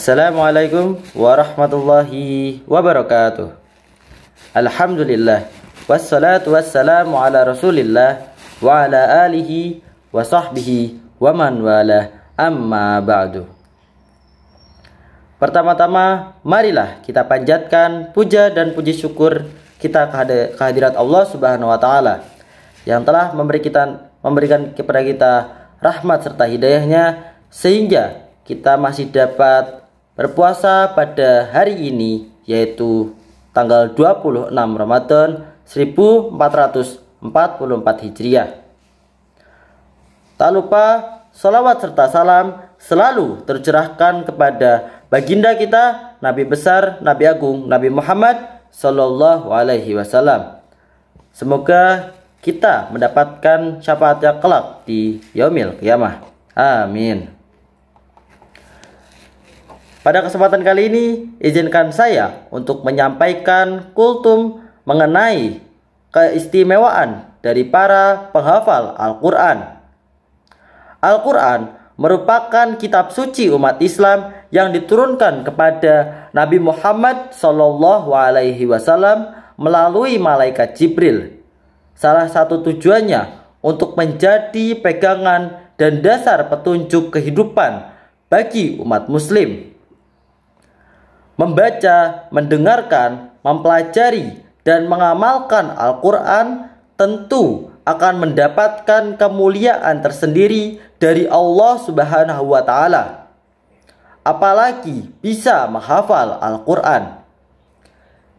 Assalamualaikum warahmatullahi wabarakatuh. Alhamdulillah, wassalatu wassalamu ala rasulillah wa ala alihi wa sahbihi wa man wala, amma ba'du. Pertama-tama, marilah kita panjatkan puja dan puji syukur kita kehadirat Allah Subhanahu wa taala yang telah memberikan kepada kita rahmat serta hidayahnya sehingga kita masih dapat berpuasa pada hari ini, yaitu tanggal 26 Ramadan 1444 Hijriah. Tak lupa salawat serta salam selalu tercurahkan kepada baginda kita, Nabi besar, Nabi agung, Nabi Muhammad Sallallahu Alaihi Wasallam. Semoga kita mendapatkan syafaatnya kelak di yaumil qiyamah. Amin. Pada kesempatan kali ini, izinkan saya untuk menyampaikan kultum mengenai keistimewaan dari para penghafal Al-Quran. Al-Quran merupakan kitab suci umat Islam yang diturunkan kepada Nabi Muhammad Sallallahu Alaihi Wasallam melalui malaikat Jibril. Salah satu tujuannya untuk menjadi pegangan dan dasar petunjuk kehidupan bagi umat Muslim. Membaca, mendengarkan, mempelajari, dan mengamalkan Al-Quran tentu akan mendapatkan kemuliaan tersendiri dari Allah Subhanahu wa taala. Apalagi bisa menghafal Al-Quran.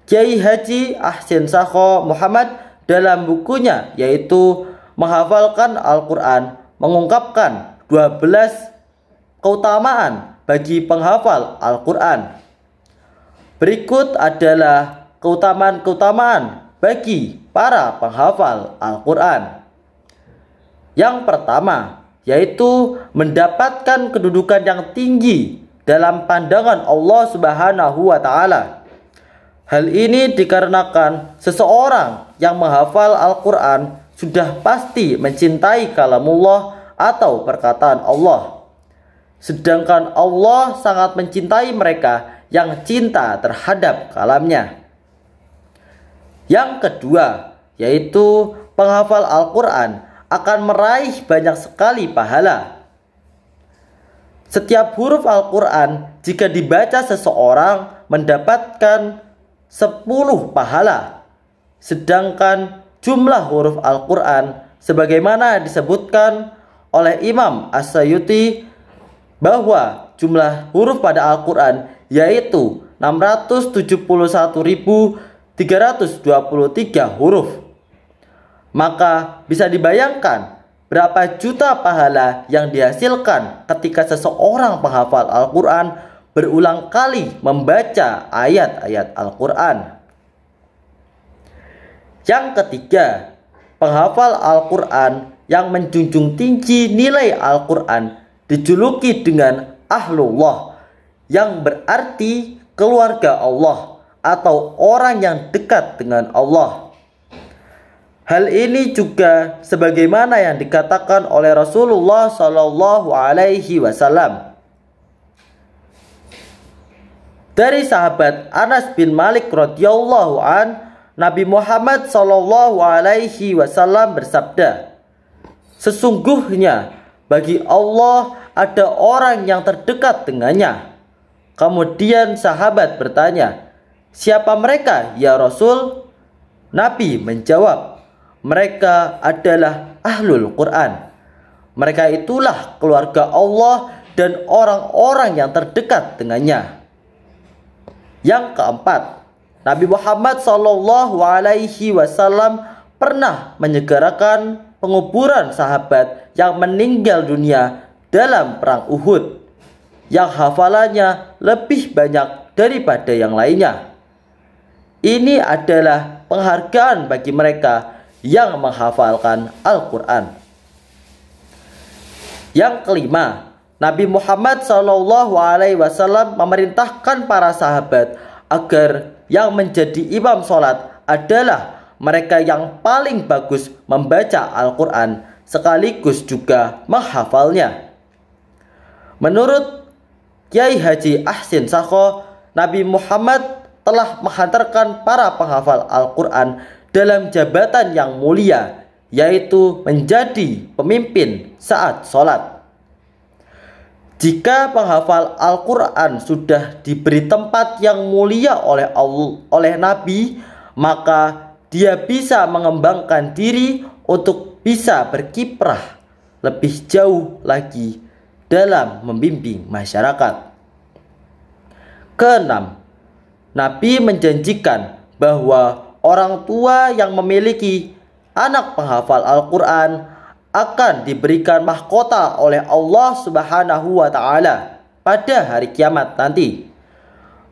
Kiai Haji Ahsin Sakho Muhammad dalam bukunya yaitu Menghafalkan Al-Quran mengungkapkan 12 keutamaan bagi penghafal Al-Quran. Berikut adalah keutamaan-keutamaan bagi para penghafal Al-Quran. Yang pertama, yaitu mendapatkan kedudukan yang tinggi dalam pandangan Allah Subhanahu wa taala. Hal ini dikarenakan seseorang yang menghafal Al-Quran sudah pasti mencintai kalamullah atau perkataan Allah. Sedangkan Allah sangat mencintai mereka yang cinta terhadap kalamnya. Yang kedua, yaitu penghafal Al-Quran akan meraih banyak sekali pahala. Setiap huruf Al-Quran jika dibaca seseorang mendapatkan 10 pahala. Sedangkan jumlah huruf Al-Quran sebagaimana disebutkan oleh Imam As-Sayuti bahwa jumlah huruf pada Al-Quran yaitu 671.323 huruf. Maka bisa dibayangkan berapa juta pahala yang dihasilkan ketika seseorang penghafal Al-Quran berulang kali membaca ayat-ayat Al-Quran. Yang ketiga, penghafal Al-Quran yang menjunjung tinggi nilai Al-Quran dijuluki dengan Ahlullah, yang berarti keluarga Allah atau orang yang dekat dengan Allah. Hal ini juga sebagaimana yang dikatakan oleh Rasulullah Sallallahu Alaihi Wasallam. Dari sahabat Anas bin Malik radhiyallahu an, Nabi Muhammad Sallallahu Alaihi Wasallam bersabda, "Sesungguhnya bagi Allah ada orang yang terdekat dengannya." Kemudian sahabat bertanya, "Siapa mereka ya Rasul?" Nabi menjawab, "Mereka adalah Ahlul Quran. Mereka itulah keluarga Allah dan orang-orang yang terdekat dengannya." Yang keempat, Nabi Muhammad Sallallahu Alaihi Wasallam pernah menyegerakan penguburan sahabat yang meninggal dunia dalam perang Uhud, yang hafalannya lebih banyak daripada yang lainnya. Ini adalah penghargaan bagi mereka yang menghafalkan Al-Quran. Yang kelima, Nabi Muhammad SAW memerintahkan para sahabat agar yang menjadi imam sholat adalah mereka yang paling bagus membaca Al-Quran sekaligus juga menghafalnya. Menurut Kiai Haji Ahsin Sakho, Nabi Muhammad telah menghantarkan para penghafal Al-Quran dalam jabatan yang mulia, yaitu menjadi pemimpin saat sholat. Jika penghafal Al-Quran sudah diberi tempat yang mulia oleh Nabi, maka dia bisa mengembangkan diri untuk bisa berkiprah lebih jauh lagi dalam membimbing masyarakat. Keenam, Nabi menjanjikan bahwa orang tua yang memiliki anak penghafal Al-Quran akan diberikan mahkota oleh Allah Subhanahu wa Ta'ala pada hari kiamat nanti.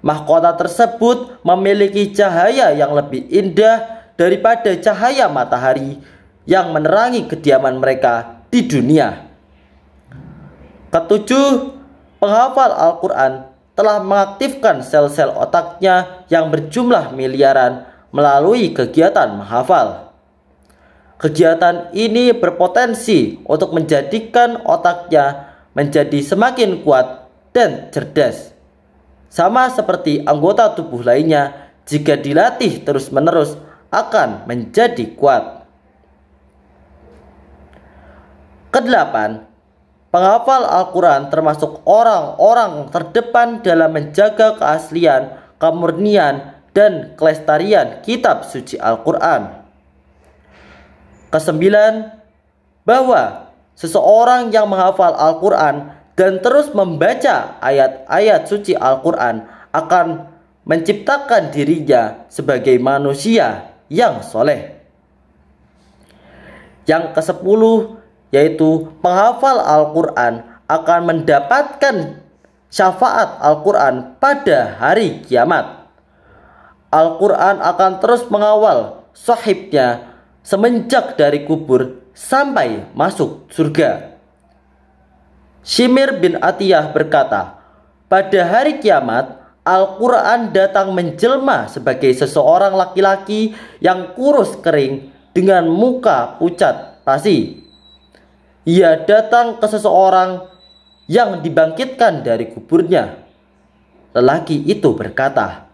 Mahkota tersebut memiliki cahaya yang lebih indah daripada cahaya matahari yang menerangi kediaman mereka di dunia. Ketujuh, penghafal Al-Quran telah mengaktifkan sel-sel otaknya yang berjumlah miliaran melalui kegiatan menghafal. Kegiatan ini berpotensi untuk menjadikan otaknya menjadi semakin kuat dan cerdas. Sama seperti anggota tubuh lainnya, jika dilatih terus-menerus akan menjadi kuat. Kedelapan, penghafal Al-Quran termasuk orang-orang terdepan dalam menjaga keaslian, kemurnian, dan kelestarian kitab suci Al-Quran. Kesembilan, bahwa seseorang yang menghafal Al-Quran dan terus membaca ayat-ayat suci Al-Quran akan menciptakan dirinya sebagai manusia yang soleh. Yang kesepuluh, yaitu penghafal Al-Quran akan mendapatkan syafaat Al-Quran pada hari kiamat. Al-Quran akan terus mengawal sahibnya semenjak dari kubur sampai masuk surga. Shimir bin Atiyah berkata, pada hari kiamat Al-Quran datang menjelma sebagai seseorang laki-laki yang kurus kering dengan muka pucat pasi. Ia datang ke seseorang yang dibangkitkan dari kuburnya. Lelaki itu berkata,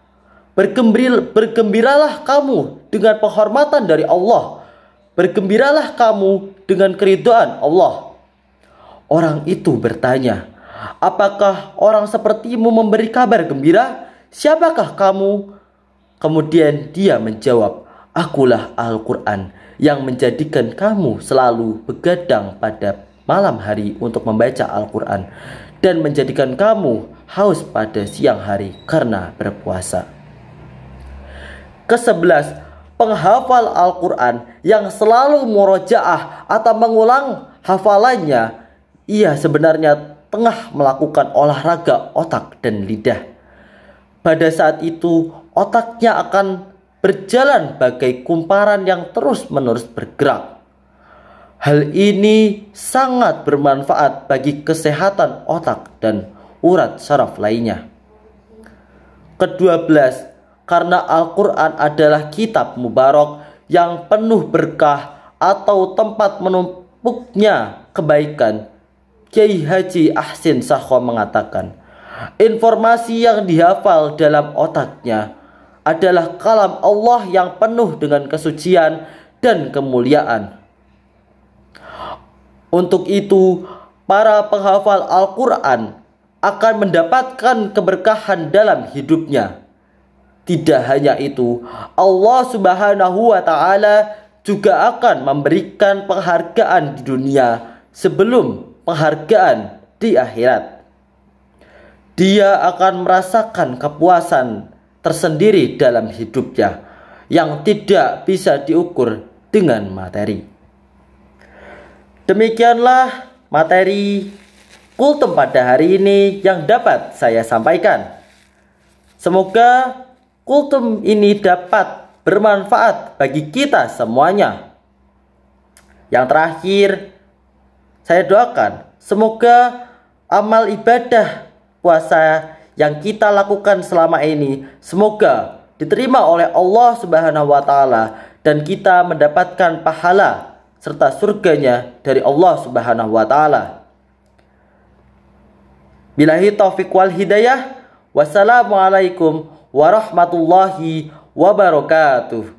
bergembiralah kamu dengan penghormatan dari Allah. Bergembiralah kamu dengan keridhaan Allah. Orang itu bertanya, apakah orang sepertimu memberi kabar gembira? Siapakah kamu? Kemudian dia menjawab, akulah Al-Quran yang menjadikan kamu selalu begadang pada malam hari untuk membaca Al-Quran dan menjadikan kamu haus pada siang hari karena berpuasa. Kesebelas, penghafal Al-Quran yang selalu murojaah atau mengulang hafalannya, ia sebenarnya tengah melakukan olahraga otak dan lidah. Pada saat itu otaknya akan berjalan bagai kumparan yang terus-menerus bergerak. Hal ini sangat bermanfaat bagi kesehatan otak dan urat saraf lainnya. Kedua-belas, karena Al-Quran adalah kitab mubarak yang penuh berkah atau tempat menumpuknya kebaikan, Kiai Haji Ahsin Sakho mengatakan, informasi yang dihafal dalam otaknya adalah kalam Allah yang penuh dengan kesucian dan kemuliaan. Untuk itu, para penghafal Al-Quran akan mendapatkan keberkahan dalam hidupnya. Tidak hanya itu, Allah Subhanahu wa Ta'ala juga akan memberikan penghargaan di dunia sebelum penghargaan di akhirat. Dia akan merasakan kepuasan tersendiri dalam hidupnya yang tidak bisa diukur dengan materi. Demikianlah materi kultum pada hari ini yang dapat saya sampaikan. Semoga kultum ini dapat bermanfaat bagi kita semuanya. Yang terakhir, saya doakan semoga amal ibadah puasa yang kita lakukan selama ini semoga diterima oleh Allah Subhanahu wa Ta'ala dan kita mendapatkan pahala serta surganya dari Allah Subhanahu wa Ta'ala. Billahi taufik wal hidayah. Wassalamualaikum warahmatullahi wabarakatuh.